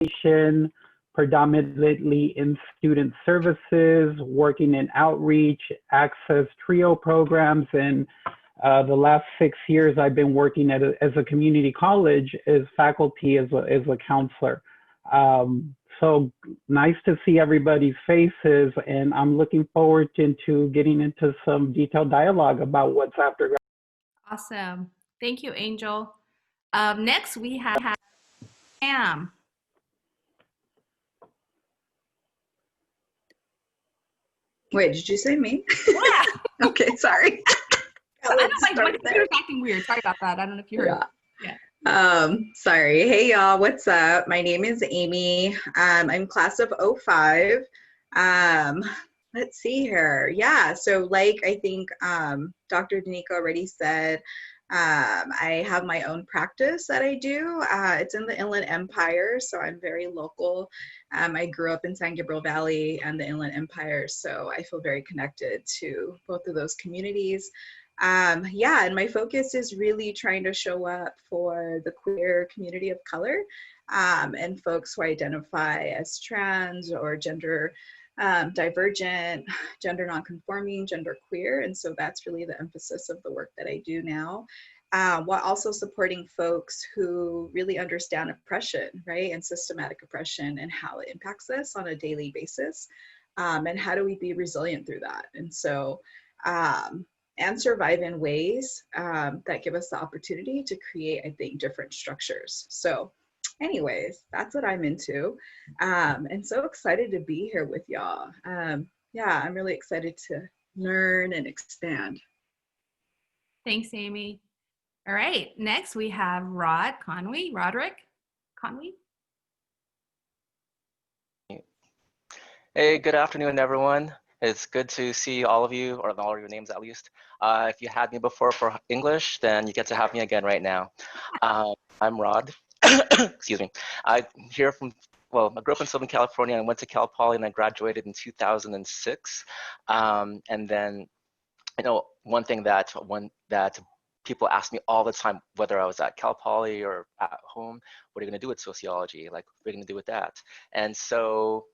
education, predominantly in student services, working in outreach, access TRIO programs, and the last 6 years I've been working as a community college as faculty as a counselor. So nice to see everybody's faces, and I'm looking forward to getting into some detailed dialogue about what's after. Awesome. Thank you, Angel. Next, we have Pam. Wait, did you say me? Yeah. Okay, sorry. I don't like my computer's acting weird. Sorry about that. I don't know if you heard. Yeah. Sorry. Hey y'all, what's up? My name is Amy. I'm class of 05. Let's see here. Yeah, so like I think Dr. Danica already said, I have my own practice that I do. It's in the Inland Empire, so I'm very local. I grew up in San Gabriel Valley and the Inland Empire, so I feel very connected to both of those communities. Yeah, and my focus is really trying to show up for the queer community of color and folks who identify as trans or gender divergent, gender nonconforming, gender queer. And so that's really the emphasis of the work that I do now, while also supporting folks who really understand oppression, right? And systematic oppression and how it impacts us on a daily basis. And how do we be resilient through that? And so, and survive in ways that give us the opportunity to create, I think, different structures. So anyways, that's what I'm into. And so excited to be here with y'all. Yeah, I'm really excited to learn and expand. Thanks, Amy. All right, next we have Roderick Conwi. Hey, good afternoon, everyone. It's good to see all of you, or all of your names at least. If you had me before for English, then you get to have me again right now. I'm Rod. Excuse me. I'm here from, well, I grew up in Southern California. I went to Cal Poly and I graduated in 2006. And then, you know, one thing that people ask me all the time, whether I was at Cal Poly or at home, what are you going to do with sociology? Like, what are you going to do with that? And so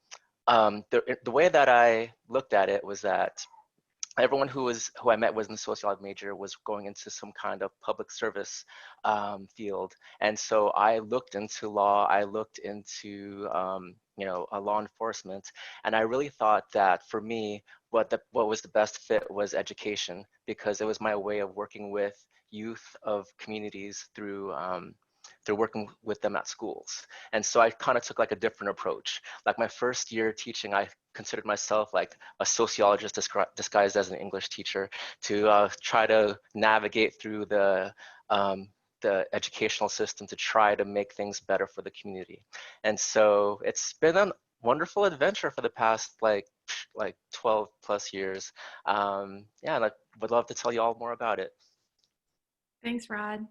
the way that I looked at it was that everyone who I met was in the sociology major was going into some kind of public service field. And so I looked into law, I looked into you know, law enforcement, and I really thought that for me, what was the best fit was education, because it was my way of working with youth of communities through working with them at schools. And so I kind of took like a different approach. Like my first year teaching, I considered myself like a sociologist disguised as an English teacher to try to navigate through the educational system to try to make things better for the community. And so it's been a wonderful adventure for the past like 12 plus years. Yeah, and I would love to tell you all more about it. Thanks, Rod.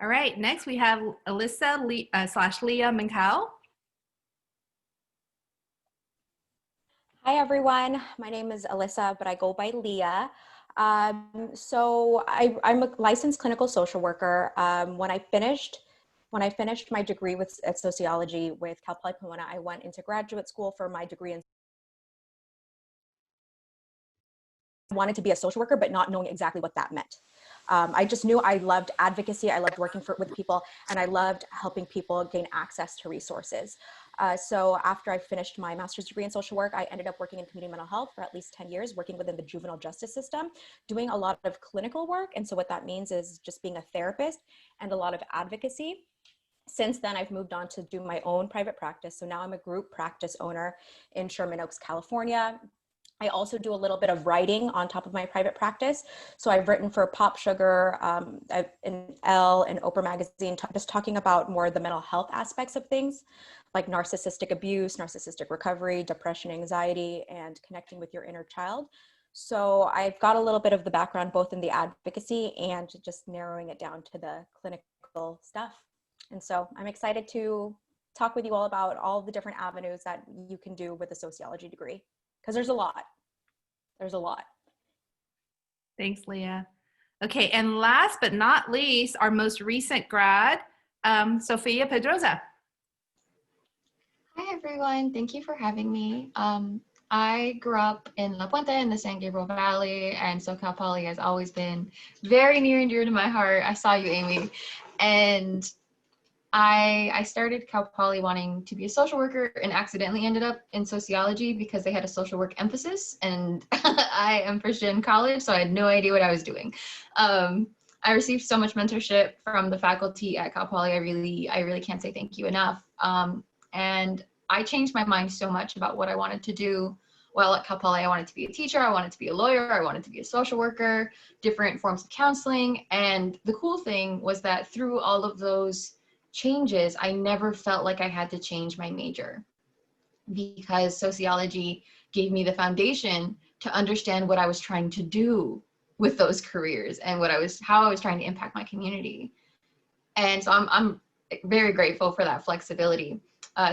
All right, next we have Alyssa Lia Mancao. Hi, everyone. My name is Alyssa, but I go by Lia. So I'm a licensed clinical social worker. When I finished my degree at sociology with Cal Poly Pomona, I went into graduate school for my degree in. I wanted to be a social worker, but not knowing exactly what that meant. I just knew I loved advocacy, I loved working with people, and I loved helping people gain access to resources. So after I finished my master's degree in social work, I ended up working in community mental health for at least 10 years, working within the juvenile justice system, doing a lot of clinical work. And so what that means is just being a therapist and a lot of advocacy. Since then, I've moved on to do my own private practice. So now I'm a group practice owner in Sherman Oaks, California. I also do a little bit of writing on top of my private practice. So I've written for Pop Sugar, in Elle and Oprah Magazine, just talking about more the mental health aspects of things, like narcissistic abuse, narcissistic recovery, depression, anxiety, and connecting with your inner child. So I've got a little bit of the background both in the advocacy and just narrowing it down to the clinical stuff. And so I'm excited to talk with you all about all the different avenues that you can do with a sociology degree, because there's a lot. There's a lot. Thanks, Leah. Okay, and last but not least, our most recent grad, Sofia Pedroza. everyone. Thank you for having me. I grew up in La Puente in the San Gabriel Valley, and so Cal Poly has always been very near and dear to my heart. I saw you, Amy. And I started Cal Poly wanting to be a social worker and accidentally ended up in sociology because they had a social work emphasis, and I am first year in college, so I had no idea what I was doing. I received so much mentorship from the faculty at Cal Poly. I really can't say thank you enough. And I changed my mind so much about what I wanted to do. Well, at Cal Poly, I wanted to be a teacher, I wanted to be a lawyer, I wanted to be a social worker, different forms of counseling. And the cool thing was that through all of those changes, I never felt like I had to change my major, because sociology gave me the foundation to understand what I was trying to do with those careers and how I was trying to impact my community. And so I'm very grateful for that flexibility.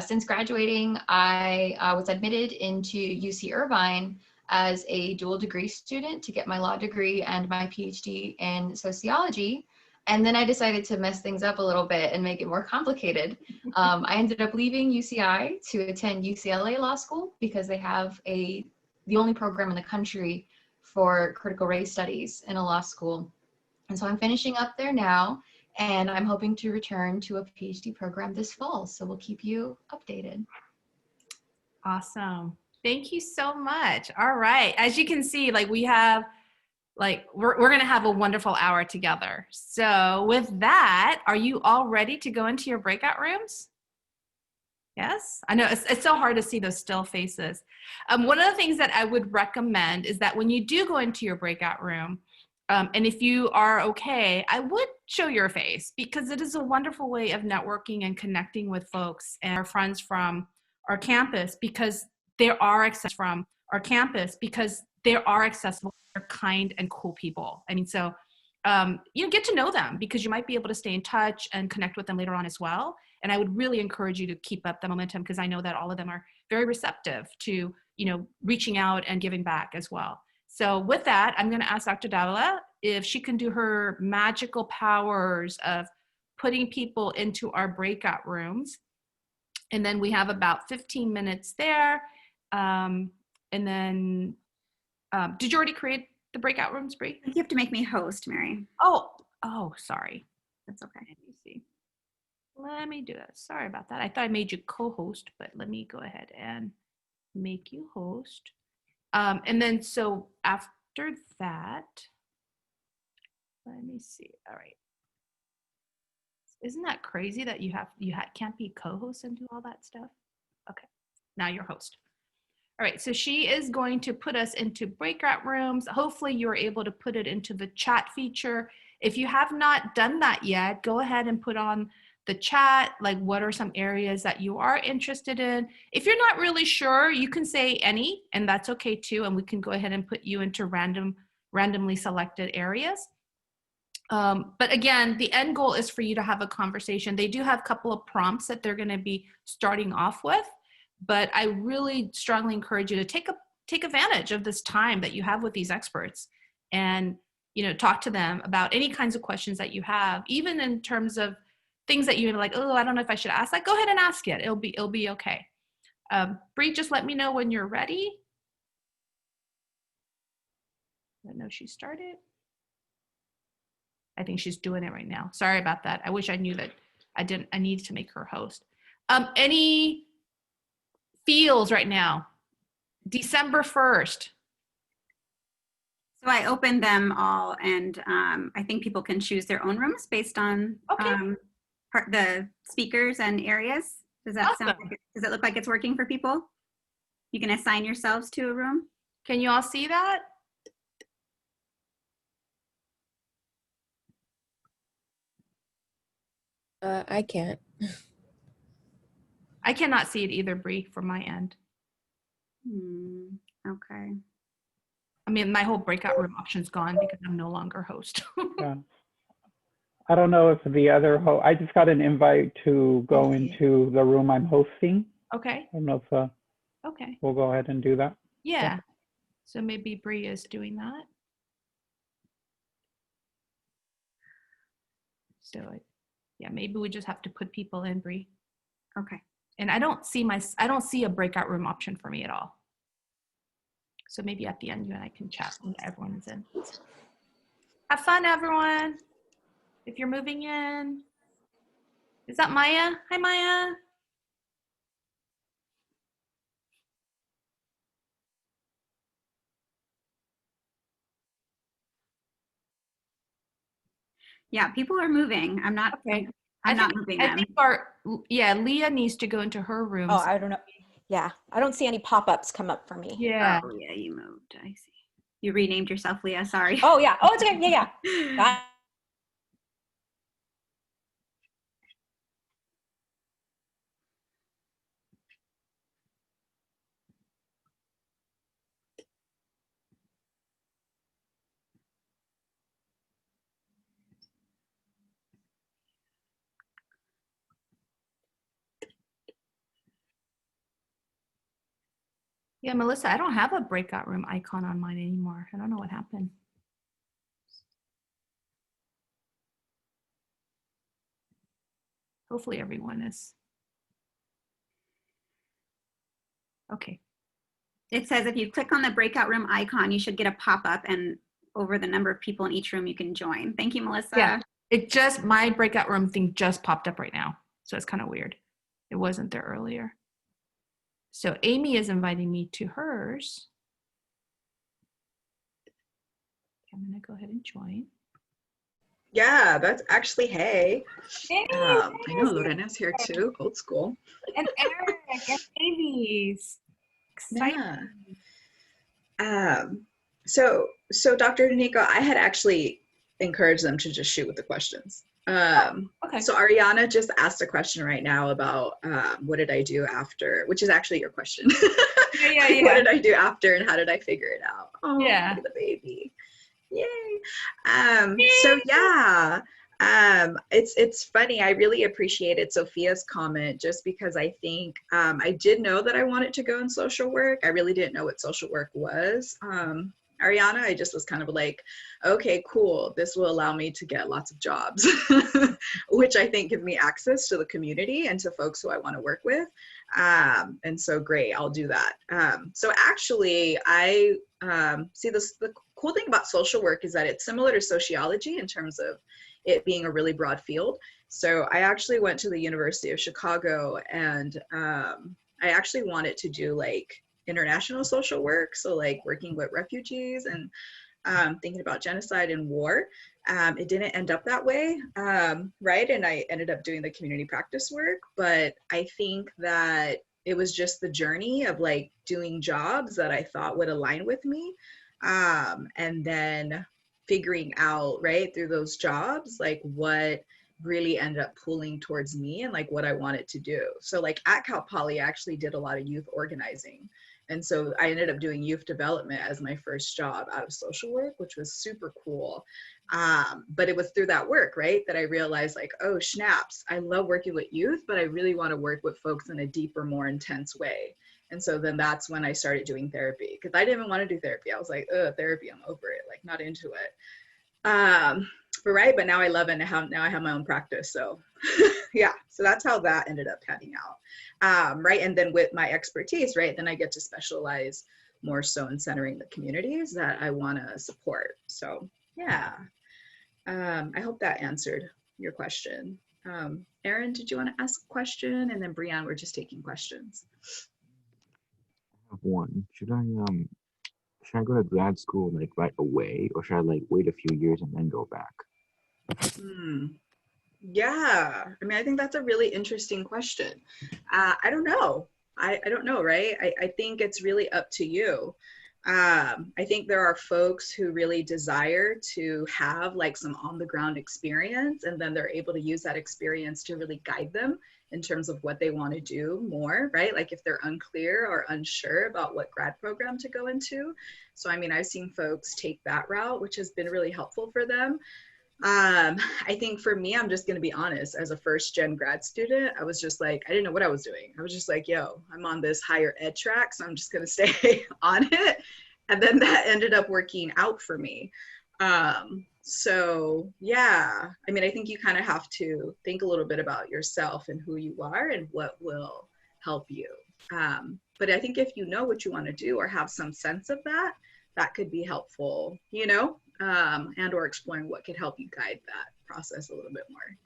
Since graduating, I was admitted into UC Irvine as a dual degree student to get my law degree and my PhD in sociology. And then I decided to mess things up a little bit and make it more complicated. I ended up leaving UCI to attend UCLA Law School because they have the only program in the country for critical race studies in a law school. And so I'm finishing up there now, and I'm hoping to return to a PhD program this fall. So we'll keep you updated. Awesome. Thank you so much. All right. As you can see, we have, we're going to have a wonderful hour together. So with that, are you all ready to go into your breakout rooms? Yes, I know it's so hard to see those still faces. One of the things that I would recommend is that when you do go into your breakout room, and if you are okay, I would show your face, because it is a wonderful way of networking and connecting with folks and our friends from our campus, because there are accessible, they're kind and cool people. I mean, so get to know them, because you might be able to stay in touch and connect with them later on as well. And I would really encourage you to keep up the momentum, because I know that all of them are very receptive to, reaching out and giving back as well. So with that, I'm going to ask Dr. Davila if she can do her magical powers of putting people into our breakout rooms. And then we have about 15 minutes there. And then, did you already create the breakout rooms, Bree? You have to make me host, Mary. Oh, sorry. That's okay. Let me see. Let me do that. Sorry about that. I thought I made you co-host, but let me go ahead and make you host. And then, so after that, let me see. All right. Isn't that crazy that you can't be co-host and do all that stuff? Okay, now you're host. All right, so she is going to put us into breakout rooms. Hopefully you're able to put it into the chat feature. If you have not done that yet, go ahead and put on the chat, what are some areas that you are interested in. If you're not really sure, you can say any, and that's okay too, and we can go ahead and put you into randomly selected areas. But again, the end goal is for you to have a conversation. They do have a couple of prompts that they're going to be starting off with, but I really strongly encourage you to take advantage of this time that you have with these experts, and talk to them about any kinds of questions that you have, even in terms of things that you're like, oh, I don't know if I should ask. Go ahead and ask it. It'll be okay. Bree, just let me know when you're ready. I know she started. I think she's doing it right now. Sorry about that. I wish I knew that I needed to make her host. Any feels right now? December 1st. So I opened them all, and I think people can choose their own rooms based on the speakers and areas. Does that Awesome. Does it look like it's working for people? You can assign yourselves to a room. Can you all see that? I can't. I cannot see it either, Bree, from my end. Okay. I mean, my whole breakout room option's gone because I'm no longer host. Yeah. I don't know if the other host, I just got an invite to go into the room I'm hosting. Okay. I don't know if Okay. we'll go ahead and do that. Yeah. So maybe Bree is doing that. So yeah, maybe we just have to put people in, Bree. Okay. And I don't see a breakout room option for me at all. So maybe at the end you and I can chat when everyone's in. Have fun, everyone. If you're moving in. Is that Maya? Hi, Maya. Yeah, people are moving. I'm not. Okay. I'm not moving them. Leah needs to go into her room. Oh, I don't know. Yeah, I don't see any pop-ups come up for me. Yeah. Oh, yeah, you moved. I see. You renamed yourself, Leah. Sorry. Oh, yeah. Oh, it's okay. Yeah. Yeah, Melissa, I don't have a breakout room icon on mine anymore. I don't know what happened. Hopefully everyone is. Okay. It says if you click on the breakout room icon, you should get a pop-up, and over the number of people in each room you can join. Thank you, Melissa. Yeah, my breakout room thing just popped up right now. So it's kind of weird. It wasn't there earlier. So Amy is inviting me to hers. I'm gonna go ahead and join. Yeah, that's actually, hey. Hey, I know Lorena's here too, old school. And Eric and babies. Exciting. Yeah. So Dr. Nico, I had actually encouraged them to just shoot with the questions. Okay. So Ariana just asked a question right now about what did I do after, which is actually your question. Yeah. What did I do after and how did I figure it out? Oh, Yeah. look at the baby. Yay. So yeah, it's funny. I really appreciated Sophia's comment just because I think I did know that I wanted to go in social work. I really didn't know what social work was. Ariana, I just was kind of like, okay, cool. This will allow me to get lots of jobs, which I think give me access to the community and to folks who I want to work with. And so great, I'll do that. So actually, I see this, the cool thing about social work is that it's similar to sociology in terms of it being a really broad field. So I actually went to the University of Chicago and I actually wanted to do like international social work. So like working with refugees and thinking about genocide and war. It didn't end up that way, right? And I ended up doing the community practice work, but I think that it was just the journey of like doing jobs that I thought would align with me. And then figuring out, right, through those jobs, like what really ended up pulling towards me and like what I wanted to do. So like at Cal Poly, I actually did a lot of youth organizing. And so I ended up doing youth development as my first job out of social work, which was super cool. But it was through that work, right, that I realized like, oh, snaps, I love working with youth, but I really want to work with folks in a deeper, more intense way. And so then that's when I started doing therapy, because I didn't even want to do therapy. I was like, therapy, I'm over it, like not into it. But now I love it, and now I have my own practice. So yeah, so that's how that ended up panning out. Right, and then with my expertise, right, then I get to specialize more so in centering the communities that I want to support. So yeah, I hope that answered your question. Erin, did you want to ask a question? And then Brianne, we're just taking questions. I have one. Should I go to grad school like right away, or should I like wait a few years and then go back? Yeah, I mean, I think that's a really interesting question. I don't know. I don't know, right? I think it's really up to you. I think there are folks who really desire to have like some on the ground experience, and then they're able to use that experience to really guide them in terms of what they want to do more, right? Like if they're unclear or unsure about what grad program to go into. So, I mean, I've seen folks take that route, which has been really helpful for them. I think for me, I'm just going to be honest, as a first gen grad student, I was just like, I didn't know what I was doing. I was just like, yo, I'm on this higher ed track, so I'm just going to stay on it. And then that ended up working out for me. So yeah, I mean, I think you kind of have to think a little bit about yourself and who you are and what will help you. But I think if you know what you want to do or have some sense of that, that could be helpful, you know, and or exploring what could help you guide that process a little bit more.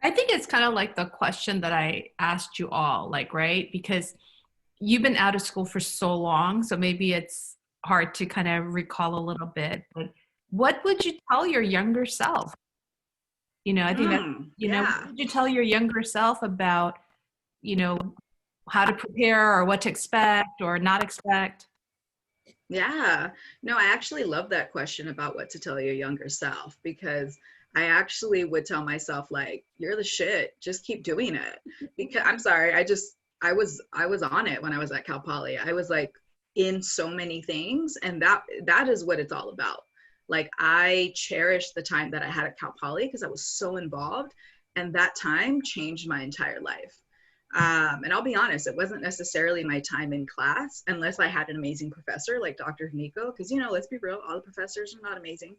I think it's kind of like the question that I asked you all, like, right? Because you've been out of school for so long, so maybe it's hard to kind of recall a little bit, but what would you tell your younger self? You know, I think that, you know, what would you tell your younger self about, you know, how to prepare or what to expect or not expect? Yeah, no, I actually love that question about what to tell your younger self, because I actually would tell myself, like, you're the shit, just keep doing it. Because I'm sorry, I was on it when I was at Cal Poly. I was like in so many things, and that is what it's all about. Like, I cherished the time that I had at Cal Poly because I was so involved, and that time changed my entire life. And I'll be honest, it wasn't necessarily my time in class, unless I had an amazing professor like Dr. Nico, because, you know, let's be real, all the professors are not amazing.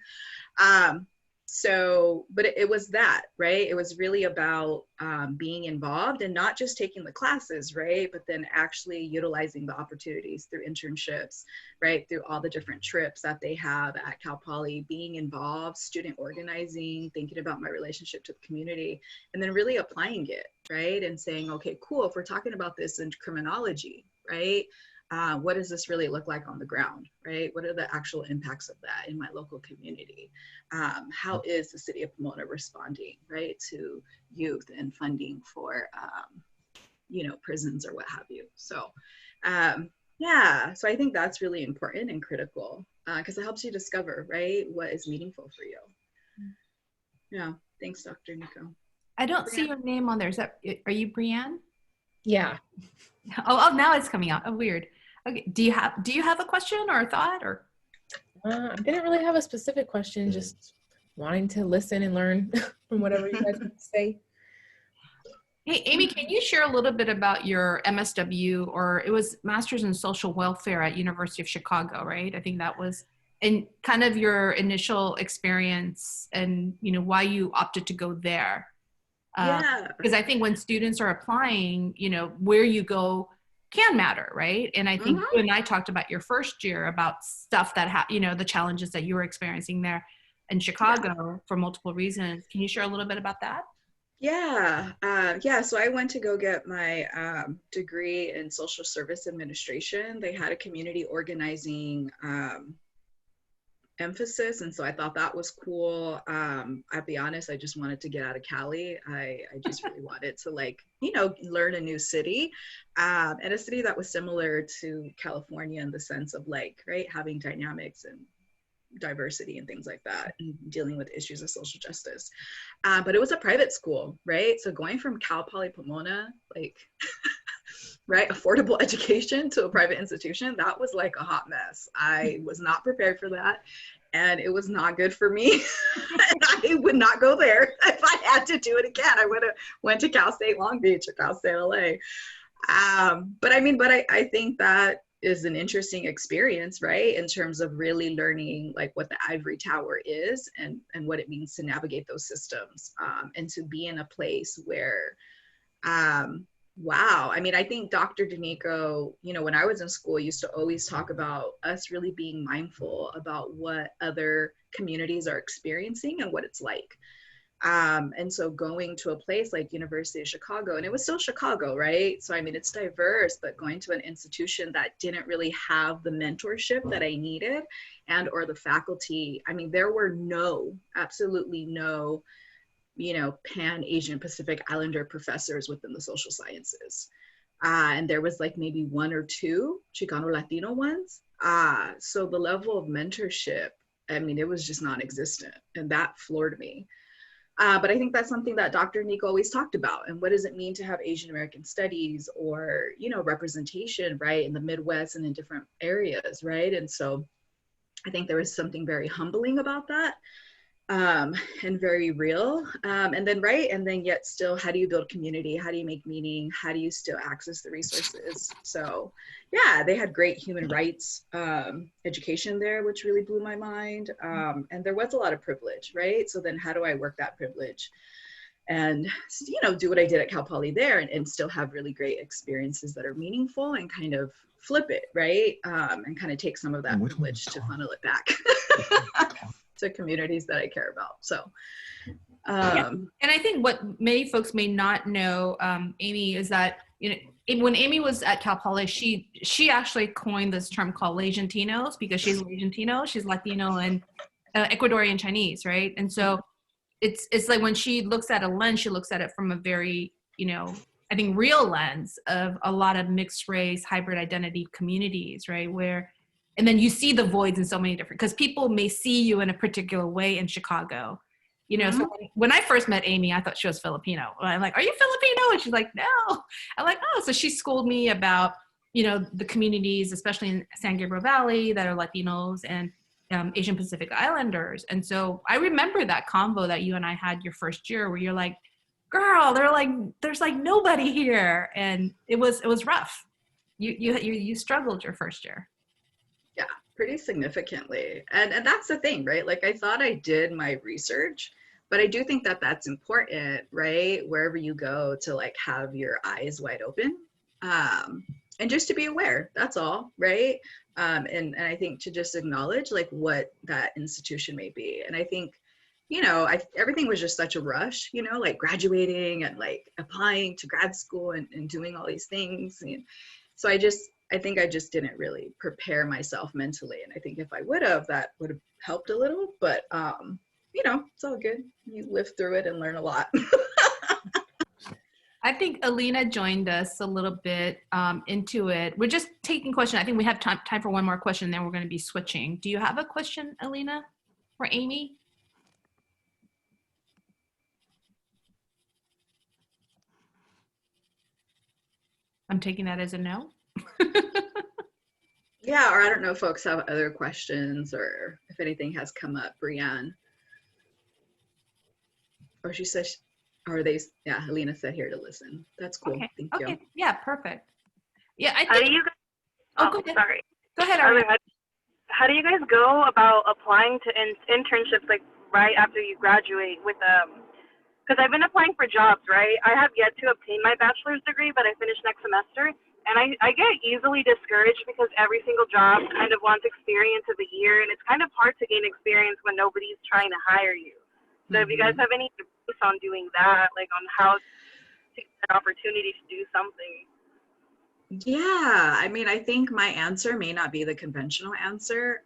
But it was that, right? It was really about being involved and not just taking the classes, right? But then actually utilizing the opportunities through internships, right? Through all the different trips that they have at Cal Poly, being involved, student organizing, thinking about my relationship to the community, and then really applying it, right? And saying, okay, cool, if we're talking about this in criminology, right? What does this really look like on the ground, right? What are the actual impacts of that in my local community? How is the city of Pomona responding, right, to youth and funding for, you know, prisons or what have you? So, yeah, so I think that's really important and critical because it helps you discover, right, what is meaningful for you. Yeah, thanks, Dr. Nico. I don't see your name on there. Is that, are you Brianne? Yeah. Oh, now it's coming out. Oh, weird. Okay. Do you have a question or a thought or? I didn't really have a specific question, just wanting to listen and learn from whatever you guys have to say. Hey, Amy, can you share a little bit about your MSW, or it was Masters in Social Welfare at University of Chicago, right? I think that was, and kind of your initial experience and, you know, why you opted to go there. Yeah. Because I think when students are applying, you know, where you go can matter, right? And I think you and I talked about your first year about stuff that, you know, the challenges that you were experiencing there in Chicago for multiple reasons. Can you share a little bit about that? Yeah, yeah. So I went to go get my degree in social service administration. They had a community organizing emphasis, and so I thought that was cool. I'll be honest, I just wanted to get out of Cali. I just really wanted to, like, you know, learn a new city, and a city that was similar to California in the sense of, like, right, having dynamics and diversity and things like that, and dealing with issues of social justice. But it was a private school, right? So going from Cal Poly Pomona, like, right, affordable education to a private institution, that was like a hot mess. I was not prepared for that, and it was not good for me. And I would not go there. If I had to do it again, I would have went to Cal State Long Beach or Cal State LA. But I think that is an interesting experience, right? In terms of really learning, like, what the ivory tower is and what it means to navigate those systems, and to be in a place where, wow. I mean, I think Dr. Danico, you know, when I was in school, used to always talk about us really being mindful about what other communities are experiencing and what it's like. And so going to a place like University of Chicago, and it was still Chicago, right? So, I mean, it's diverse, but going to an institution that didn't really have the mentorship that I needed and or the faculty, I mean, there were absolutely no, you know, Pan-Asian Pacific Islander professors within the social sciences. And there was like maybe one or two Chicano Latino ones. So the level of mentorship, I mean, it was just non-existent, and that floored me. But I think that's something that Dr. Nico always talked about. And what does it mean to have Asian American studies or, you know, representation, right, in the Midwest and in different areas, right? And so I think there was something very humbling about that, and very real. And then yet still, how do you build community? How do you make meaning? How do you still access the resources? So yeah, they had great human rights education there, which really blew my mind. And there was a lot of privilege, right? So then how do I work that privilege? and, you know, do what I did at Cal Poly there and still have really great experiences that are meaningful and kind of flip it, right? And kind of take some of that privilege to funnel it back to communities that I care about. So, yeah. And I think what many folks may not know, Amy, is that, you know, when Amy was at Cal Poly, she actually coined this term called Latinos, because she's Latino, she's Latino and Ecuadorian Chinese, right? And so it's like when she looks at a lens, she looks at it from a very, you know, I think real lens of a lot of mixed race, hybrid identity communities, right? Where, and then you see the voids in so many different, because people may see you in a particular way in Chicago. You know, so when I first met Amy, I thought she was Filipino. I'm like, are you Filipino? And she's like, no. I'm like, oh, so she schooled me about, you know, the communities, especially in San Gabriel Valley, that are Latinos and Asian Pacific Islanders. And so I remember that convo that you and I had your first year, where you're like, girl, there's like nobody here. And it was rough. You struggled your first year. Yeah, pretty significantly. And that's the thing, right? Like, I thought I did my research, but I do think that that's important, right? Wherever you go, to like have your eyes wide open, and just to be aware, that's all, right? And I think to just acknowledge like what that institution may be. And I think, you know, everything was just such a rush, you know, like graduating and like applying to grad school and doing all these things. And so I think I just didn't really prepare myself mentally. And I think if I would have, that would have helped a little, but you know, it's all good. You live through it and learn a lot. I think Alina joined us a little bit into it. We're just taking questions. I think we have time for one more question, and then we're going to be switching. Do you have a question, Alina, for Amy? I'm taking that as a no. Yeah, or I don't know if folks have other questions or if anything has come up, Brianne. Or she says, or they, yeah, Alina said here to listen. That's cool. Okay. Thank you. Okay. Yeah, perfect. Yeah, I How think. do you guys, Oh, go ahead. sorry. Go ahead, How Ariana. do you guys go about applying to internships like right after you graduate with because I've been applying for jobs, right? I have yet to obtain my bachelor's degree, but I finish next semester. And I get easily discouraged because every single job kind of wants experience of the year, and it's kind of hard to gain experience when nobody's trying to hire you. So if you guys have any advice on doing that, like on how to get an opportunity to do something. Yeah, I mean, I think my answer may not be the conventional answer.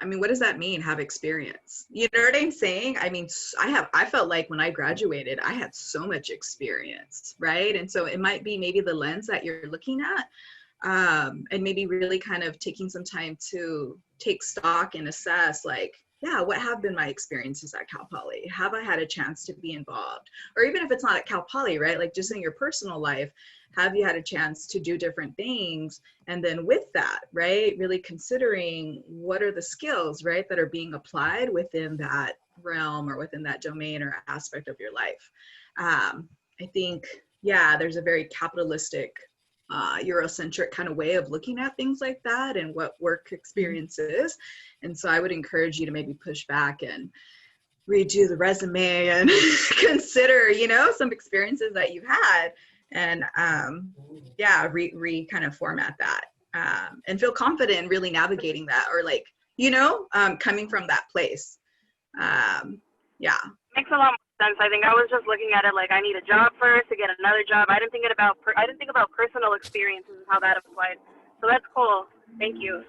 I mean, what does that mean, have experience? You know what I'm saying? I mean, I felt like when I graduated, I had so much experience, right? And so it might be maybe the lens that you're looking at, and maybe really kind of taking some time to take stock and assess, like, yeah, what have been my experiences at Cal Poly? Have I had a chance to be involved? Or even if it's not at Cal Poly, right? Like just in your personal life, have you had a chance to do different things? And then with that, right, really considering what are the skills, right, that are being applied within that realm or within that domain or aspect of your life. I think, yeah, there's a very capitalistic, Eurocentric kind of way of looking at things like that and what work experience is. And so I would encourage you to maybe push back and redo the resume and consider, you know, some experiences that you've had. And yeah, kind of format that and feel confident in really navigating that, or like, you know, coming from that place. Yeah. Makes a lot more sense. I think I was just looking at it like I need a job first to get another job. I didn't think about personal experiences and how that applied. So that's cool. Thank you.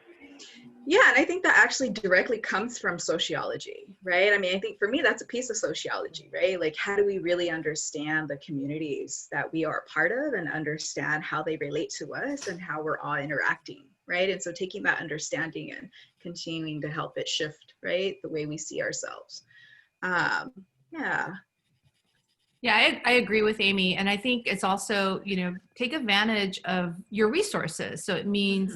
Yeah, and I think that actually directly comes from sociology, right? I mean, I think for me, that's a piece of sociology, right? Like, how do we really understand the communities that we are a part of and understand how they relate to us and how we're all interacting, right? And so taking that understanding and continuing to help it shift, right? The way we see ourselves. Yeah. Yeah, I agree with Amy. And I think it's also, you know, take advantage of your resources. So it means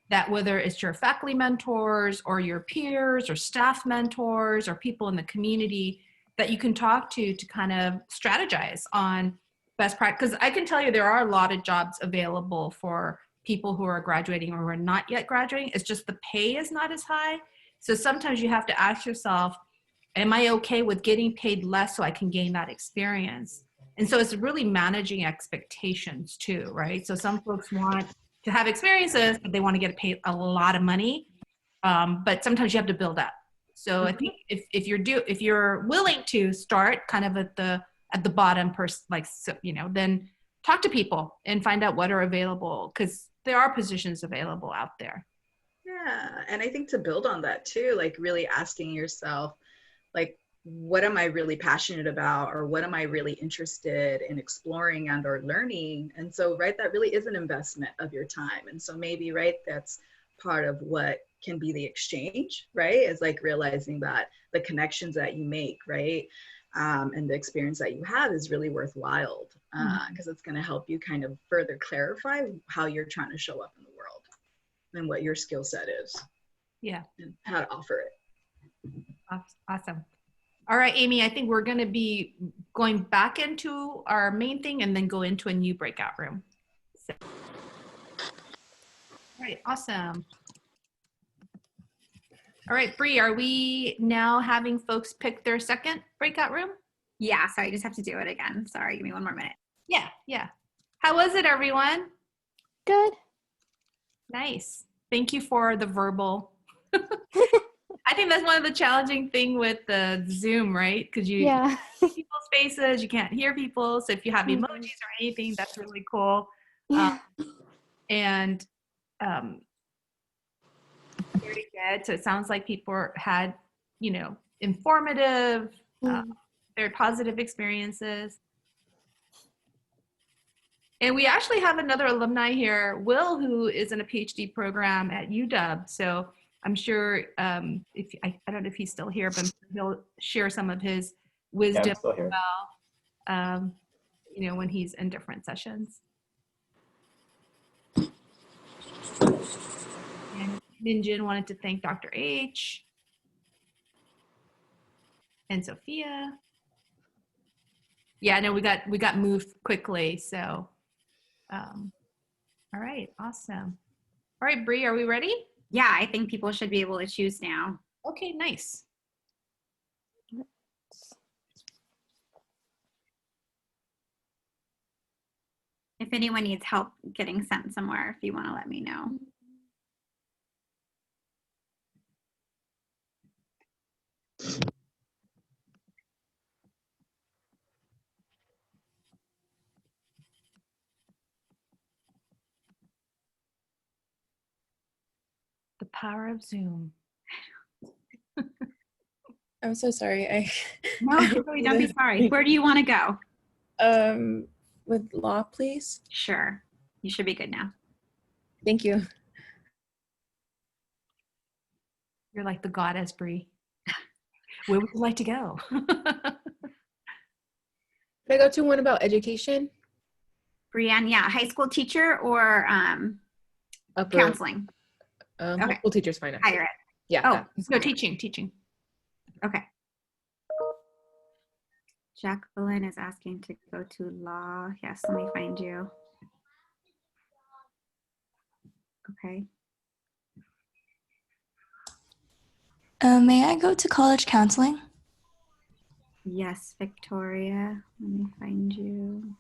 that whether it's your faculty mentors or your peers or staff mentors or people in the community that you can talk to kind of strategize on best practice. Because I can tell you there are a lot of jobs available for people who are graduating or who are not yet graduating. It's just the pay is not as high. So sometimes you have to ask yourself, am I okay with getting paid less so I can gain that experience? And so it's really managing expectations too, right? So some folks want to have experiences, but they want to get paid a lot of money. But sometimes you have to build up. So I think if you're willing to start kind of at the bottom, then talk to people and find out what are available, because there are positions available out there. Yeah, and I think to build on that too, like really asking yourself, like, what am I really passionate about, or what am I really interested in exploring and or learning? And so, right, that really is an investment of your time. And so maybe, right, that's part of what can be the exchange, right, is like realizing that the connections that you make, right, and the experience that you have is really worthwhile, because it's going to help you kind of further clarify how you're trying to show up in the world and what your skill set is. Yeah. And how to offer it. Awesome. All right, Amy, I think we're going to be going back into our main thing and then go into a new breakout room. So. All right, awesome. All right, Bree, are we now having folks pick their second breakout room? Yeah, so I just have to do it again. Sorry, give me one more minute. Yeah. How was it, everyone? Good. Nice. Thank you for the verbal. I think that's one of the challenging thing with the Zoom, right? Because you see people's faces, you can't hear people. So if you have emojis or anything, that's really cool. And very good. So it sounds like people had, informative, very positive experiences. And we actually have another alumni here, Will, who is in a PhD program at UW. So I'm sure I don't know if he's still here, but he'll share some of his wisdom as well, when he's in different sessions. And Minjin wanted to thank Dr. H and Sophia. Yeah, no, we got moved quickly, so all right, awesome. All right, Bree, are we ready? Yeah, I think people should be able to choose now. Okay, nice. If anyone needs help getting sent somewhere, if you want to let me know. The power of Zoom. I'm so sorry. No, really, don't be sorry. Where do you want to go? With law, please. Sure. You should be good now. Thank you. You're like the goddess, Bree. Where would you like to go? Can I go to one about education? Brianne, yeah, high school teacher or counseling? High school teacher's fine. Higher ed. Yeah. No, teaching. Okay. Jacqueline is asking to go to law. Yes, let me find you. Okay. May I go to college counseling? Yes, Victoria. Let me find you.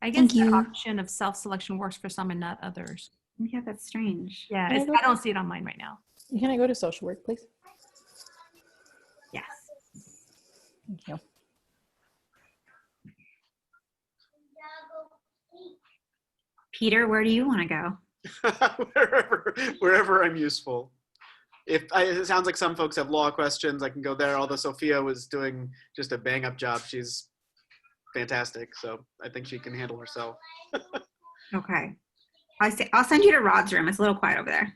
I guess the option of self-selection works for some and not others. Yeah, that's strange. Yeah, I don't see it on mine right now. Can I go to social work, please? Yes. Thank you. Peter, where do you want to go? wherever I'm useful. It sounds like some folks have law questions, I can go there, although Sophia was doing just a bang-up job. She's fantastic, so I think she can handle herself. Okay. I'll send you to Rod's room. It's a little quiet over there.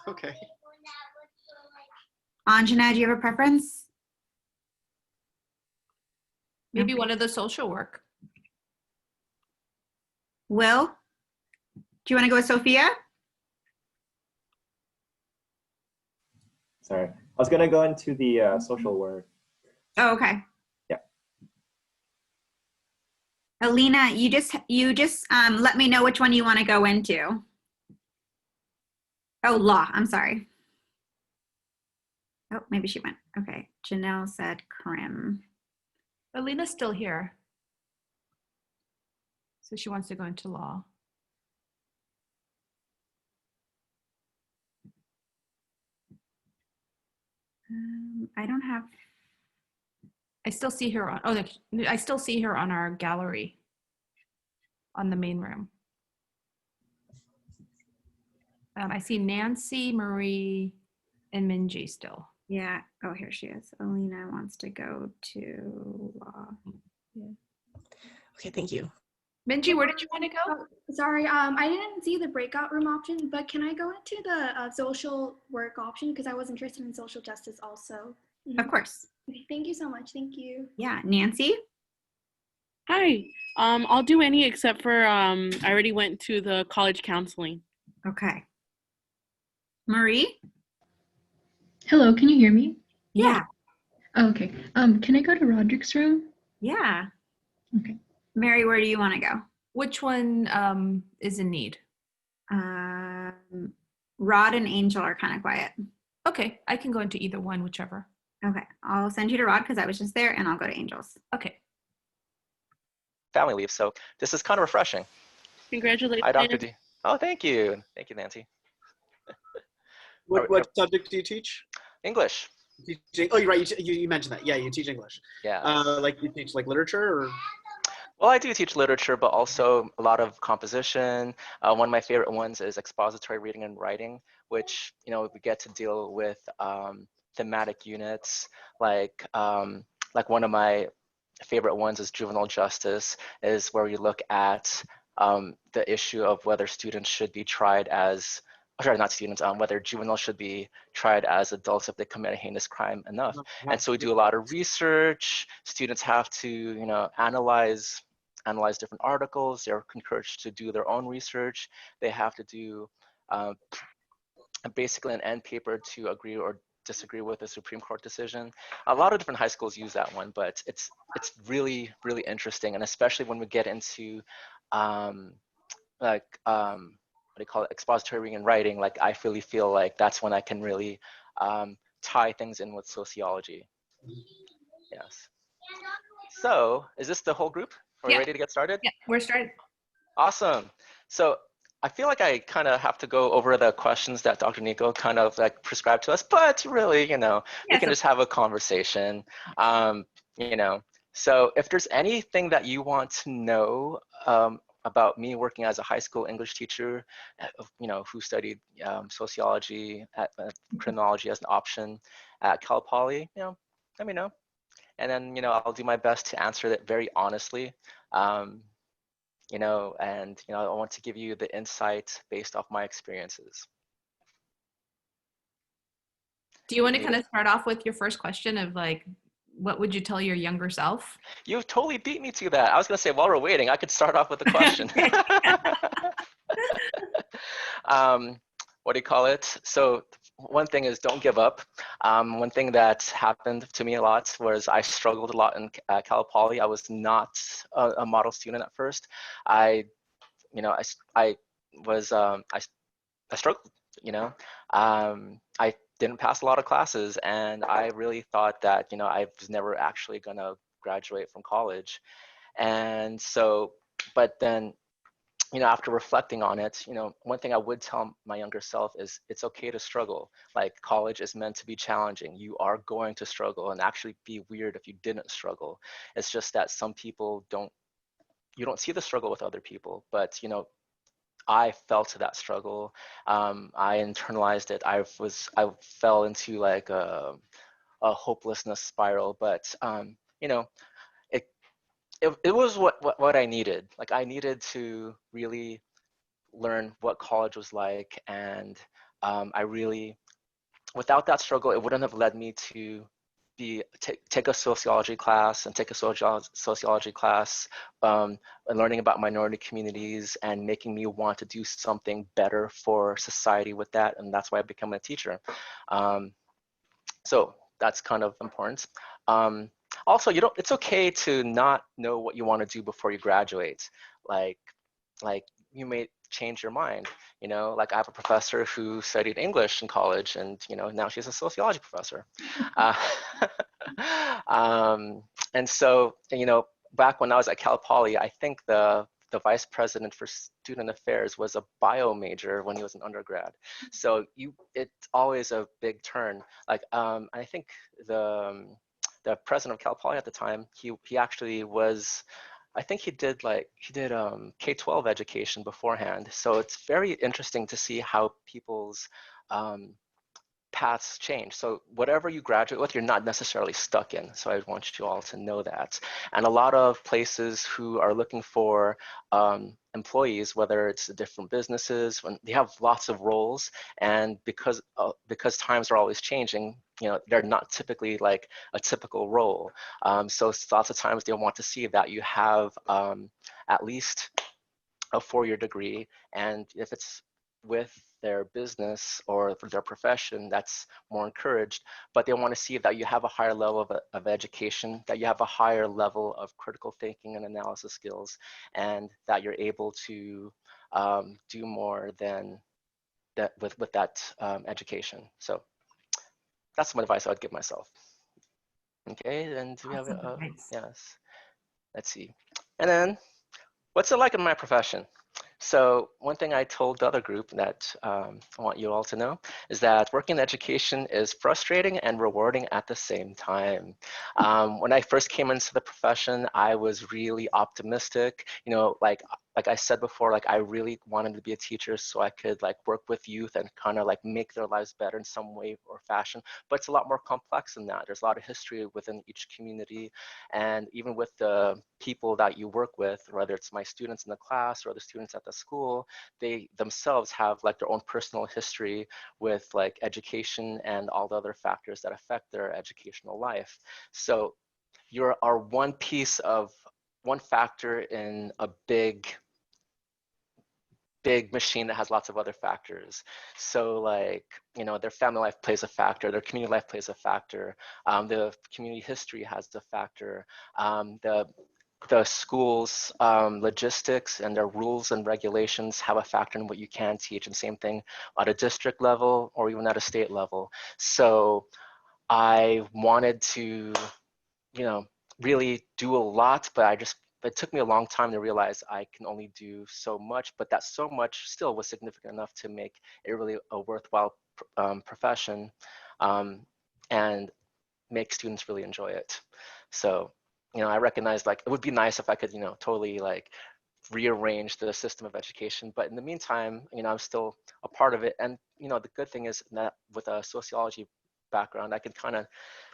Okay. Anjana, do you have a preference? Maybe one of the social work. Will, do you want to go with Sophia? Sorry, I was gonna go into the social work. Oh, okay. Yeah. Alina, you just let me know which one you want to go into. Oh, law. I'm sorry. Oh, maybe she went. Okay. Janelle said crim. Alina's still here. So she wants to go into law. I don't have. I still see her on, oh, I still see her on our gallery on the main room. I see Nancy, Marie, and Minji still. Yeah. Oh, here she is. Alina wants to go to law. Yeah. Okay, thank you. Minji, where did you want to go? Oh, sorry, I didn't see the breakout room option, but can I go into the social work option? Because I was interested in social justice also. Of course. Okay, thank you so much. Thank you. Yeah. Nancy? Hi. I'll do any except for I already went to the college counseling. Okay. Marie? Hello, can you hear me? Yeah. Oh, okay. Can I go to Roderick's room? Yeah. Okay. Mary, where do you want to go? Which one is in need? Rod and Angel are kind of quiet. Okay, I can go into either one, whichever. Okay, I'll send you to Rod because I was just there, and I'll go to Angel's. Okay. Family leave, so this is kind of refreshing. Congratulations. Hi, Dr. D. Oh, thank you. Thank you, Nancy. What subject do you teach? English. Oh, you're right. You mentioned that. Yeah, you teach English. Yeah. Like you teach like literature or? Well, I do teach literature, but also a lot of composition. One of my favorite ones is expository reading and writing, which, you know, we get to deal with thematic units. Like one of my favorite ones is juvenile justice, is where we look at the issue of whether students should be tried as, sorry, not students, whether juveniles should be tried as adults if they commit a heinous crime enough. And so we do a lot of research. Students have to, you know, analyze different articles. They're encouraged to do their own research. They have to do basically an end paper to agree or disagree with a Supreme Court decision. A lot of different high schools use that one, but it's really, really interesting. And especially when we get into what do you call it, expository reading and writing, like I really feel like that's when I can really tie things in with sociology. Yes. So is this the whole group? Are we ready to get started? Yeah, we're started. Awesome. So I feel like I kind of have to go over the questions that Dr. Nico kind of like prescribed to us, but really, you know, we can just have a conversation, you know. So if there's anything that you want to know about me working as a high school English teacher, you know, who studied sociology, criminology as an option at Cal Poly, you know, let me know. And then, you know, I'll do my best to answer that very honestly, you know, and, you know, I want to give you the insight based off my experiences. Do you want to kind of start off with your first question of like, what would you tell your younger self? You totally beat me to that. I was going to say, while we're waiting, I could start off with a question. What do you call it? So one thing is don't give up. One thing that happened to me a lot was I struggled a lot in Cal Poly. I was not a model student at first. I struggled, you know. I didn't pass a lot of classes, and I really thought that, you know, I was never actually gonna graduate from college. And so, but then, you know, after reflecting on it, you know, one thing I would tell my younger self is it's okay to struggle. Like, college is meant to be challenging. You are going to struggle, and actually be weird if you didn't struggle. It's just that some people you don't see the struggle with other people, but, you know, I felt that struggle. I internalized it. I fell into like a hopelessness spiral, but you know, it was what I needed. Like, I needed to really learn what college was like, and I really, without that struggle, it wouldn't have led me to take a sociology class and take a sociology class and learning about minority communities and making me want to do something better for society with that. And that's why I became a teacher. So that's kind of important. Also, it's okay to not know what you want to do before you graduate. Like you may change your mind. You know, like I have a professor who studied English in college, and you know, now she's a sociology professor. And so, you know, back when I was at Cal Poly, I think the vice president for student affairs was a bio major when he was an undergrad. So it's always a big turn. Like I think the president of Cal Poly at the time, he actually was, I think he did K-12 education beforehand. So it's very interesting to see how people's paths change. So whatever you graduate with, you're not necessarily stuck in. So I want you all to know that. And a lot of places who are looking for employees, whether it's different businesses, when they have lots of roles, and because times are always changing, you know, they're not typically like a typical role. So lots of times they want to see that you have at least a 4-year degree, and if it's with their business or for their profession, that's more encouraged, but they want to see that you have a higher level of education, that you have a higher level of critical thinking and analysis skills, and that you're able to do more than that with that education. So that's some advice I would give myself. Okay, and do we have yes, let's see. And then, what's it like in my profession? So one thing I told the other group that I want you all to know is that working in education is frustrating and rewarding at the same time. When I first came into the profession, I was really optimistic. You know, like I said before, like I really wanted to be a teacher so I could like work with youth and kind of like make their lives better in some way or fashion. But it's a lot more complex than that. There's a lot of history within each community, and even with the people that you work with, whether it's my students in the class or the students at the school, they themselves have like their own personal history with like education and all the other factors that affect their educational life. So you are one factor in a big machine that has lots of other factors. So like, you know, their family life plays a factor, their community life plays a factor, the community history has a factor, the school's logistics and their rules and regulations have a factor in what you can teach, and same thing at a district level or even at a state level. So I wanted to, you know, really do a lot, but it took me a long time to realize I can only do so much, but that so much still was significant enough to make it really a worthwhile profession and make students really enjoy it. So, you know, I recognized like it would be nice if I could, you know, totally like rearrange the system of education, but in the meantime, you know, I'm still a part of it. And, you know, the good thing is that with a sociology background, I can kind of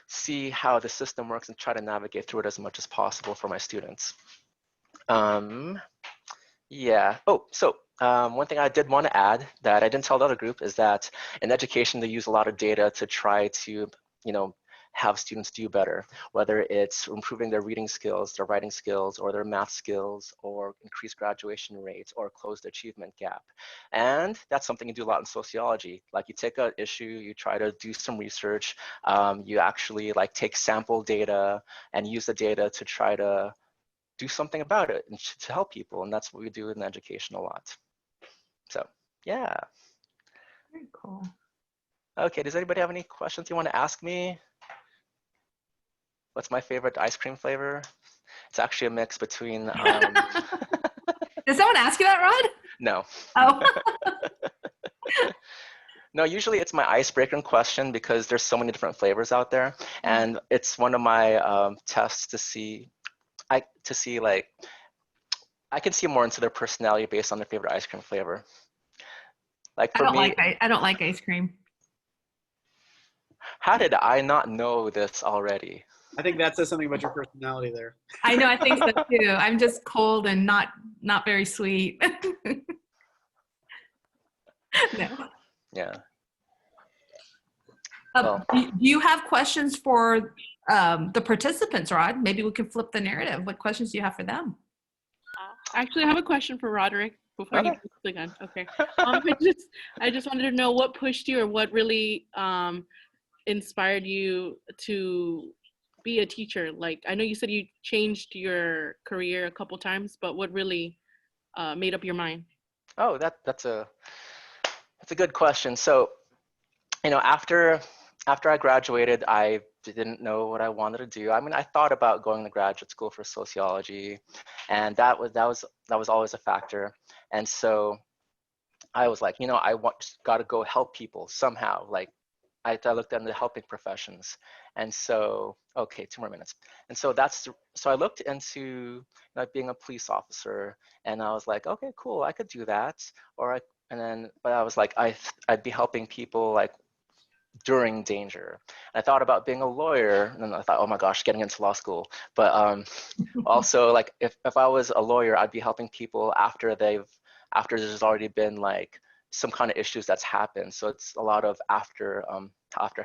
see how the system works and try to navigate through it as much as possible for my students. Yeah. Oh, so one thing I did want to add that I didn't tell the other group is that in education, they use a lot of data to try to, you know, have students do better, whether it's improving their reading skills, their writing skills, or their math skills, or increase graduation rates, or close the achievement gap. And that's something you do a lot in sociology. Like you take an issue, you try to do some research, you actually like take sample data and use the data to try to do something about it and to help people. And that's what we do in education a lot. So yeah. Very cool. Okay, does anybody have any questions you want to ask me? What's my favorite ice cream flavor? It's actually a mix between. Did someone ask you that, Rod? No. Oh. No, usually it's my icebreaker question because there's so many different flavors out there, and it's one of my tests to see. Like, I can see more into their personality based on their favorite ice cream flavor. Like for me, I don't like ice cream. How did I not know this already? I think that says something about your personality there. I know, I think so too. I'm just cold and not very sweet. No. Yeah. Do you have questions for the participants, Rod? Maybe we can flip the narrative. What questions do you have for them? Actually, I have a question for Roderick before he puts the gun. Okay. I just wanted to know what pushed you or what really inspired you to be a teacher. Like, I know you said you changed your career a couple times, but what really made up your mind? Oh, that's a good question. So, after I graduated, I didn't know what I wanted to do. I mean, I thought about going to graduate school for sociology, and that was always a factor. And so I was like, got to go help people somehow. Like, I looked into helping professions, and so, okay, 2 more minutes. And so so I looked into being a police officer, and I was like, okay, cool, I could do that. But I was like, I'd be helping people like during danger. And I thought about being a lawyer, and then I thought, oh my gosh, getting into law school. But also, like, if I was a lawyer, I'd be helping people after there's already been like some kind of issues that's happened. So it's a lot of after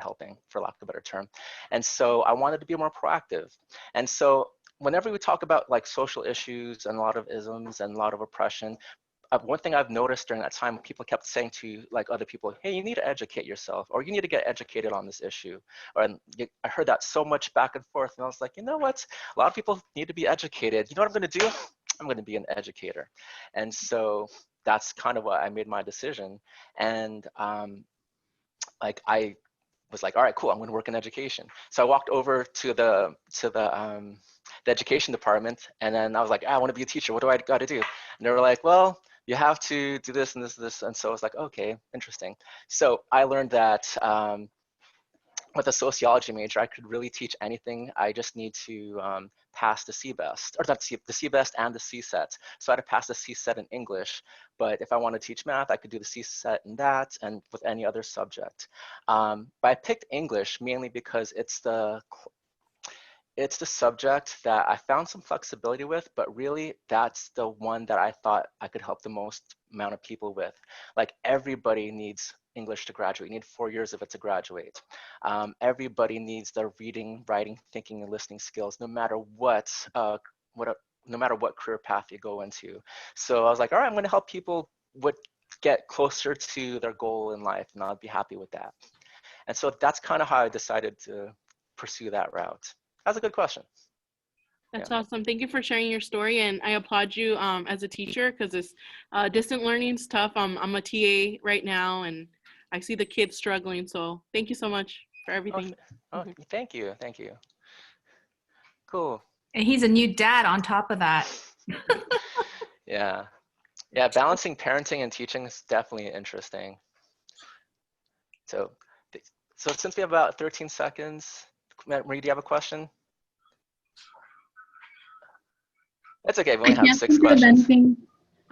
helping, for lack of a better term. And so I wanted to be more proactive. And so whenever we talk about like social issues and a lot of isms and a lot of oppression, one thing I've noticed during that time, people kept saying to like other people, hey, you need to educate yourself, or you need to get educated on this issue. I heard that so much back and forth, and I was like, you know what? A lot of people need to be educated. You know what I'm going to do? I'm going to be an educator. And so that's kind of what I made my decision. And like I was like, all right, cool, I'm going to work in education. So I walked over to the education department, and then I was like, I want to be a teacher. What do I got to do? And they were like, well, you have to do this and this. And so I was like, okay, interesting. So I learned that with a sociology major, I could really teach anything. I just need to pass the CBEST, or not the CBEST and the CSET. So I had to pass the CSET in English, but if I want to teach math, I could do the CSET in that and with any other subject. But I picked English mainly because it's the subject that I found some flexibility with, but really that's the one that I thought I could help the most amount of people with. Like, everybody needs English to graduate. You need 4 years of it to graduate. Everybody needs their reading, writing, thinking, and listening skills, no matter what career path you go into. So I was like, all right, I'm going to help people get closer to their goal in life, and I'll be happy with that. And so that's kind of how I decided to pursue that route. That's a good question. That's awesome. Thank you for sharing your story, and I applaud you as a teacher, because this distant learning is tough. I'm a TA right now, and I see the kids struggling. So thank you so much for everything. Thank you. Cool. And he's a new dad on top of that. Yeah, balancing parenting and teaching is definitely interesting. So since we have about 13 seconds, Marie, do you have a question? It's okay, we only have 6 questions.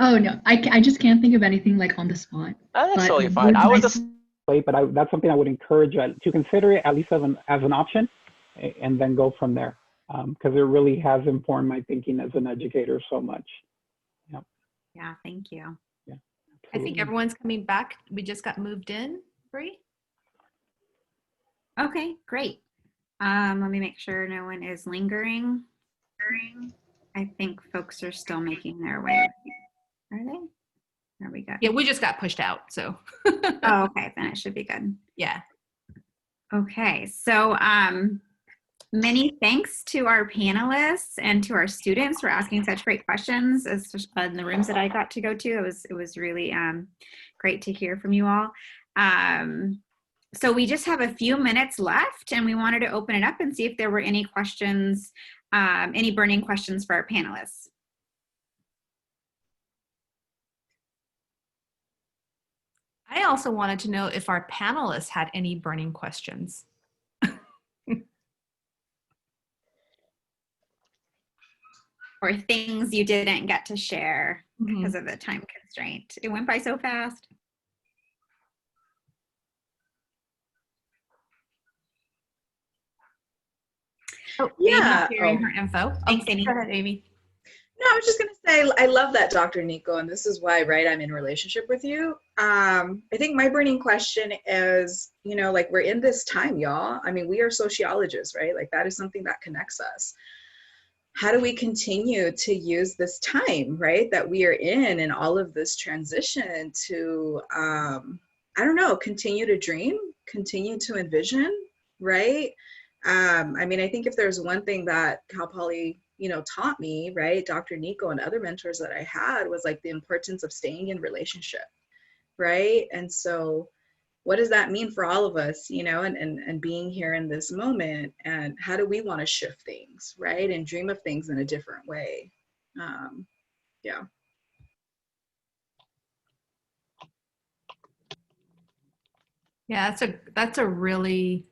Oh no, I just can't think of anything like on the spot. That's totally fine. But that's something I would encourage to consider it at least as an option, and then go from there, because it really has informed my thinking as an educator so much. Yeah, thank you. Yeah, I think everyone's coming back. We just got moved in, Bree. Okay, great. Let me make sure no one is lingering. I think folks are still making their way. Are they? There we go. Yeah, we just got pushed out, so. Oh, okay, then it should be good. Yeah. Okay, so many thanks to our panelists and to our students for asking such great questions, especially in the rooms that I got to go to. It was really great to hear from you all. So we just have a few minutes left, and we wanted to open it up and see if there were any questions, any burning questions for our panelists. I also wanted to know if our panelists had any burning questions. Or things you didn't get to share because of the time constraint. It went by so fast. Oh, Yeah. Amy's sharing her info. Thanks, Amy. Go ahead, Amy. No, I was just gonna say I love that, Dr. Nico, and this is why, right, I'm in relationship with you. I think my burning question is, like, we're in this time, y'all. I mean, we are sociologists, right? Like, that is something that connects us. How do we continue to use this time, right, that we are in all of this transition to, I don't know, continue to dream, continue to envision, right? I mean, I think if there's one thing that Cal Poly, taught me, right, Dr. Nico and other mentors that I had, was like the importance of staying in relationship, right? And so what does that mean for all of us, and being here in this moment, and how do we want to shift things, right, and dream of things in a different way? Yeah. Yeah, that's a really,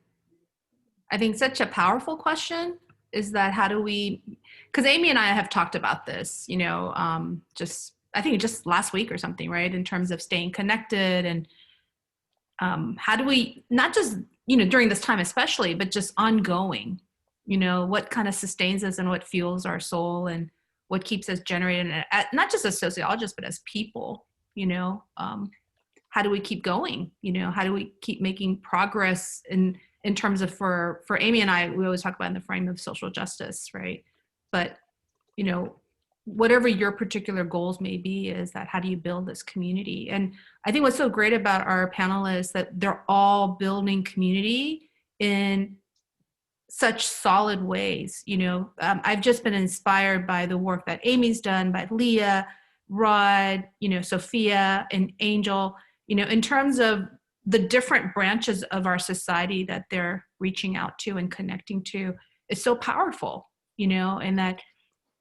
I think, such a powerful question, is that how do we, because Amy and I have talked about this, I think just last week or something, right, in terms of staying connected, and how do we, not just, during this time especially, but just ongoing, what kind of sustains us and what fuels our soul and what keeps us generating, not just as sociologists, but as people, how do we keep going? How do we keep making progress in terms of, for Amy and I, we always talk about in the frame of social justice, right? But, whatever your particular goals may be, is that how do you build this community? And I think what's so great about our panelists, that they're all building community in such solid ways. I've just been inspired by the work that Amy's done, by Lia, Rod, Sofia and Angel, in terms of the different branches of our society that they're reaching out to and connecting to. Is so powerful,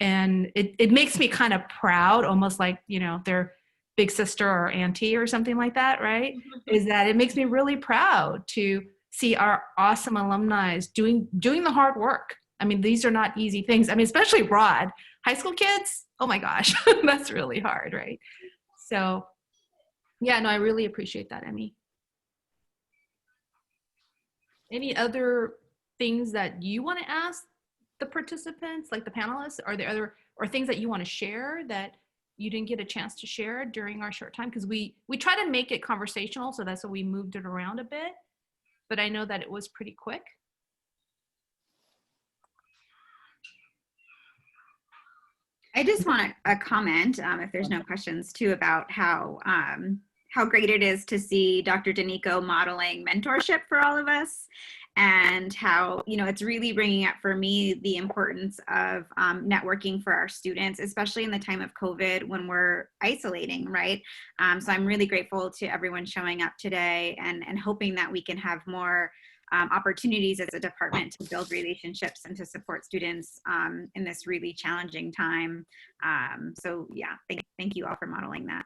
and it makes me kind of proud, almost like, their big sister or auntie or something like that, right? Is that it makes me really proud to see our awesome alumni doing the hard work. I mean, these are not easy things. I mean, especially Rod, high school kids, oh my gosh, that's really hard, right? So yeah, no, I really appreciate that, Emmy. Any other things that you want to ask the participants, like the panelists? Are there other, or things that you want to share that you didn't get a chance to share during our short time? Because we try to make it conversational, so that's why we moved it around a bit. But I know that it was pretty quick. I just want a comment, if there's no questions, too, about how great it is to see Dr. Danico modeling mentorship for all of us, and how, it's really bringing up for me the importance of networking for our students, especially in the time of COVID when we're isolating, right? So I'm really grateful to everyone showing up today, and hoping that we can have more opportunities as a department to build relationships and to support students in this really challenging time. So yeah, thank you all for modeling that.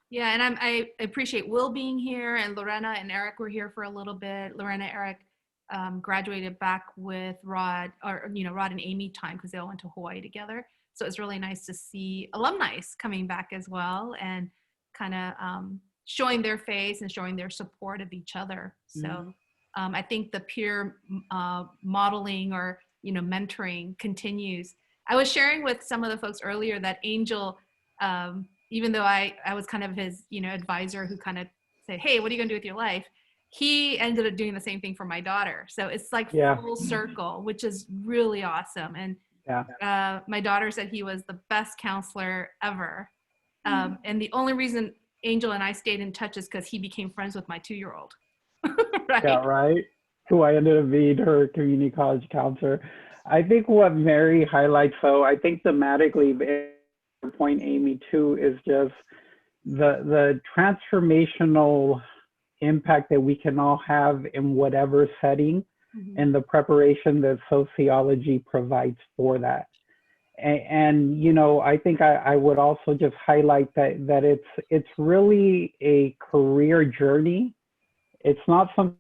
Yeah, and I appreciate Will being here, and Lorena and Eric were here for a little bit. Lorena, Eric graduated back with Rod, or Rod and Amy time, because they all went to Hawaii together. So it's really nice to see alumni coming back as well, and kind of showing their face and showing their support of each other. So I think the peer modeling, or mentoring, continues. I was sharing with some of the folks earlier that Angel, even though I was kind of his, advisor, who kind of said, hey, what are you gonna do with your life? He ended up doing the same thing for my daughter. So it's like full circle, which is really awesome. And my daughter said he was the best counselor ever. And the only reason Angel and I stayed in touch is because he became friends with my 2-year-old. Right? Yeah, right. Who I ended up being her community college counselor. I think what Mary highlights, though, I think thematically, point Amy too, is just the transformational impact that we can all have in whatever setting, and the preparation that sociology provides for that. And I think I would also just highlight that it's really a career journey. It's not something,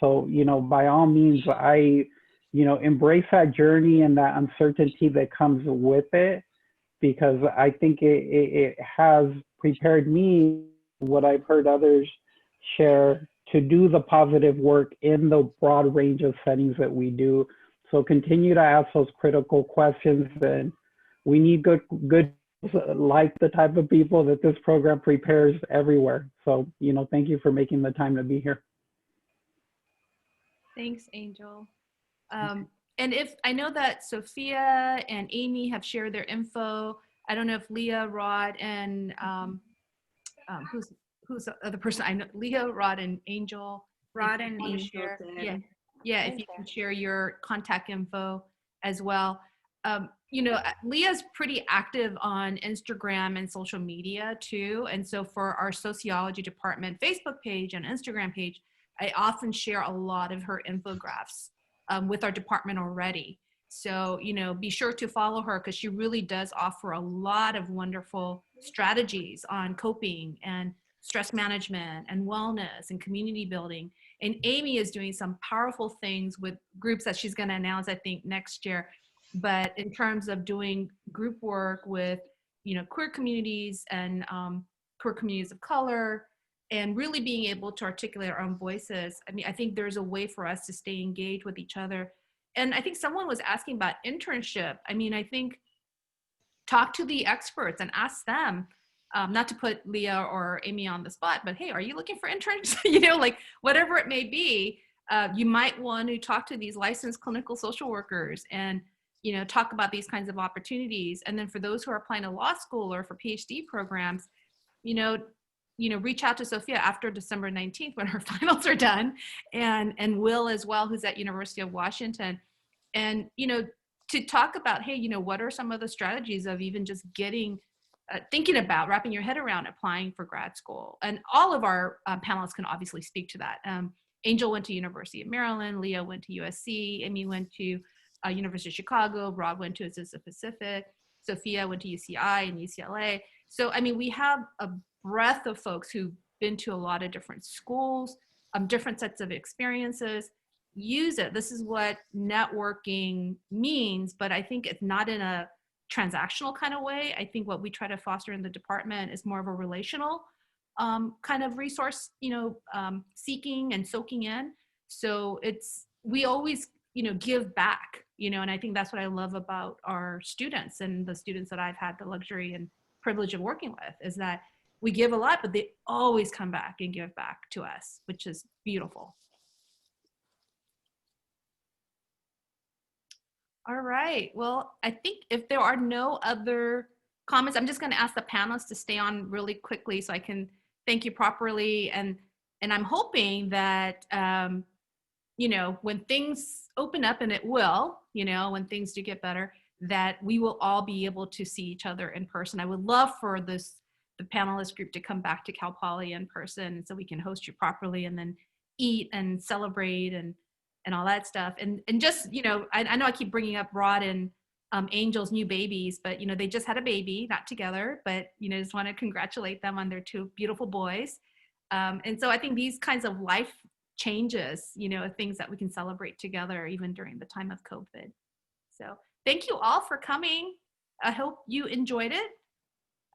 so by all means, I embrace that journey and that uncertainty that comes with it, because I think it has prepared me, what I've heard others share, to do the positive work in the broad range of settings that we do. So continue to ask those critical questions, and we need good like the type of people that this program prepares everywhere. So, thank you for making the time to be here. Thanks, Angel. And if I know that Sofia and Amy have shared their info, I don't know if Lia, Rod, and who's the other person I know? Lia, Rod, and Angel. Rod and Angel. Share, yeah, if you can share your contact info, as well. You know, Leah's pretty active on Instagram and social media too. And so for our sociology department Facebook page and Instagram page, I often share a lot of her infographics with our department already. So, you know, be sure to follow her because she really does offer a lot of wonderful strategies on coping and stress management and wellness and community building. And Amy is doing some powerful things with groups that she's going to announce, I think, next year. But in terms of doing group work with, you know, queer communities and queer communities of color, and really being able to articulate our own voices. I mean, I think there's a way for us to stay engaged with each other. And I think someone was asking about internship. I mean, I think talk to the experts and ask them, not to put Leah or Amy on the spot, but hey, are you looking for interns? You know, like whatever it may be, you might want to talk to these licensed clinical social workers and, you know, talk about these kinds of opportunities. And then for those who are applying to law school or for PhD programs, you know, reach out to Sofia after December 19th when her finals are done, and Will as well, who's at University of Washington. And, you know, to talk about, hey, you know, what are some of the strategies of even just getting, thinking about wrapping your head around applying for grad school. And all of our panelists can obviously speak to that. Angel went to University of Maryland, Leah went to USC, Amy went to University of Chicago, Rod went to Azusa Pacific, Sofia went to UCI and UCLA. So, I mean, we have a breadth of folks who've been to a lot of different schools, different sets of experiences. Use it. This is what networking means, but I think it's not in a transactional kind of way. I think what we try to foster in the department is more of a relational kind of resource, you know, seeking and soaking in. So we always, you know, give back, you know, and I think that's what I love about our students and the students that I've had the luxury and privilege of working with, is that we give a lot, but they always come back and give back to us, which is beautiful. All right. Well, I think if there are no other comments, I'm just going to ask the panelists to stay on really quickly so I can thank you properly. And I'm hoping that, you know, when things open up, and it will, you know, when things do get better, that we will all be able to see each other in person. I would love for the panelist group to come back to Cal Poly in person so we can host you properly and then eat and celebrate and all that stuff. And just, you know, I know I keep bringing up Rod and Angel's new babies, but, you know, they just had a baby, not together, but, you know, just want to congratulate them on their 2 beautiful boys. And so I think these kinds of life changes, you know, things that we can celebrate together even during the time of COVID. So thank you all for coming. I hope you enjoyed it,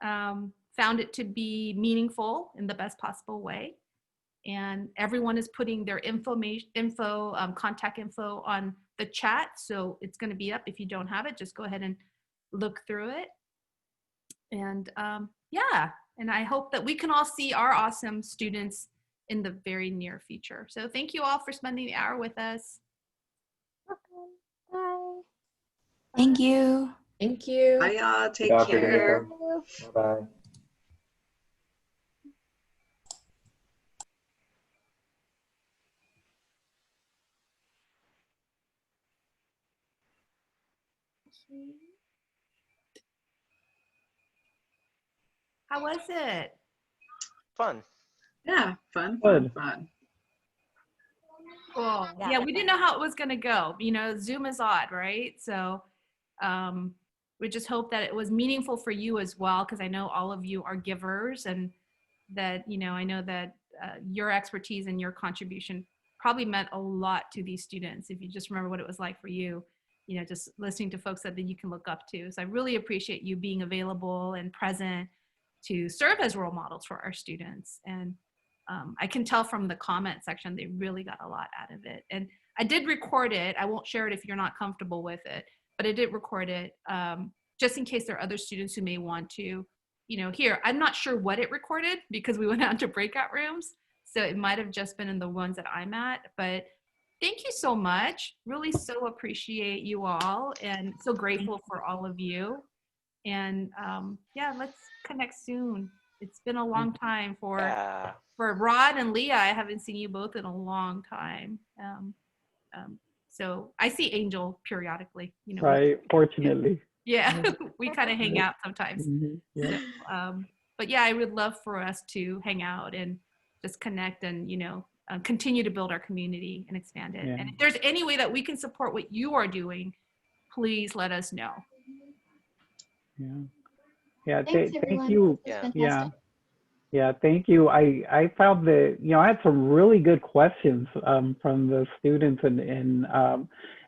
found it to be meaningful in the best possible way. And everyone is putting their contact info on the chat. So it's going to be up. If you don't have it, just go ahead and look through it. And yeah, and I hope that we can all see our awesome students in the very near future. So thank you all for spending the hour with us. Bye. Thank you. Thank you. Bye, y'all. Take Good care. afternoon. Bye-bye. How was it? Fun. Yeah, fun. Good. Cool. Yeah, we didn't know how it was going to go. You know, Zoom is odd, right? So we just hope that it was meaningful for you as well, because I know all of you are givers, and that, you know, I know that your expertise and your contribution probably meant a lot to these students. If you just remember what it was like for you, you know, just listening to folks that you can look up to. So I really appreciate you being available and present to serve as role models for our students. And I can tell from the comment section, they really got a lot out of it. And I did record it. I won't share it if you're not comfortable with it, but I did record it just in case there are other students who may want to, you know, hear. I'm not sure what it recorded because we went out to breakout rooms. So it might have just been in the ones that I'm at, but thank you so much. Really so appreciate you all and so grateful for all of you. And yeah, let's connect soon. It's been a long time for Rod and Leah. I haven't seen you both in a long time. So I see Angel periodically, you know. Right, fortunately. Yeah, we kind of hang out sometimes. Yeah. So, but yeah, I would love for us to hang out and just connect and, you know, continue to build our community and expand it. Yeah. And if there's any way that we can support what you are doing, please let us know. Yeah. Yeah. Thanks, Thank everyone. you. That's fantastic. Yeah. Yeah. Thank you. I found that, you know, I had some really good questions from the students, and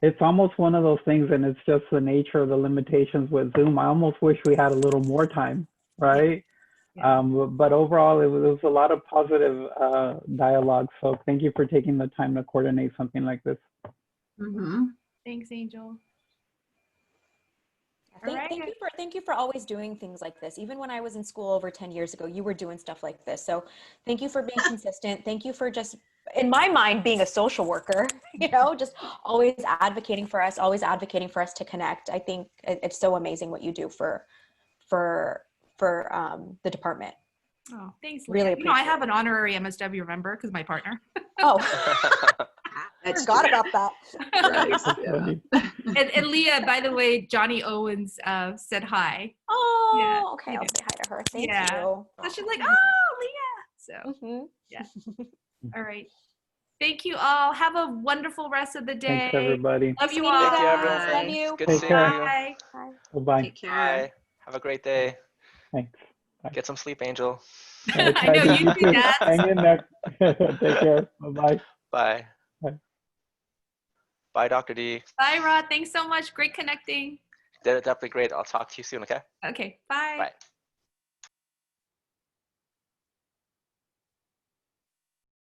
it's almost one of those things, and it's just the nature of the limitations with Zoom. I almost wish we had a little more time, right? Yeah. But overall, it was a lot of positive dialogue. So thank you for taking the time to coordinate something like this. Thanks, Angel. Thank you for always doing things like this. Even when I was in school over 10 years ago, you were doing stuff like this. So thank you for being consistent. Thank you for just, in my mind, being a social worker, you know, just always advocating for us to connect. I think it's so amazing what you do for the department. Oh, thanks, Really Leah. You know, I appreciate have an honorary MSW member because my partner. Oh, I forgot about that. And Leah, by the way, Johnny Owens said hi. Oh, yeah, okay. I'll say hi to her. Thank yeah. you. So she's like, oh, Leah. So yeah. All right. Thank you all. Have a wonderful rest of the day. Thanks, everybody. Love you See you all. Thank you, everyone. guys. Love you. Good Take seeing care. you. Bye. Bye-bye. Take care. Bye. Have a great day. Thanks. Get some sleep, Angel. I know you do that. Hang in there. Take care. Bye-bye. Bye. Bye. Bye, Dr. D. Bye, Rod. Thanks so much. Great connecting. Definitely great. I'll talk to you soon, okay? Okay. Bye. Bye.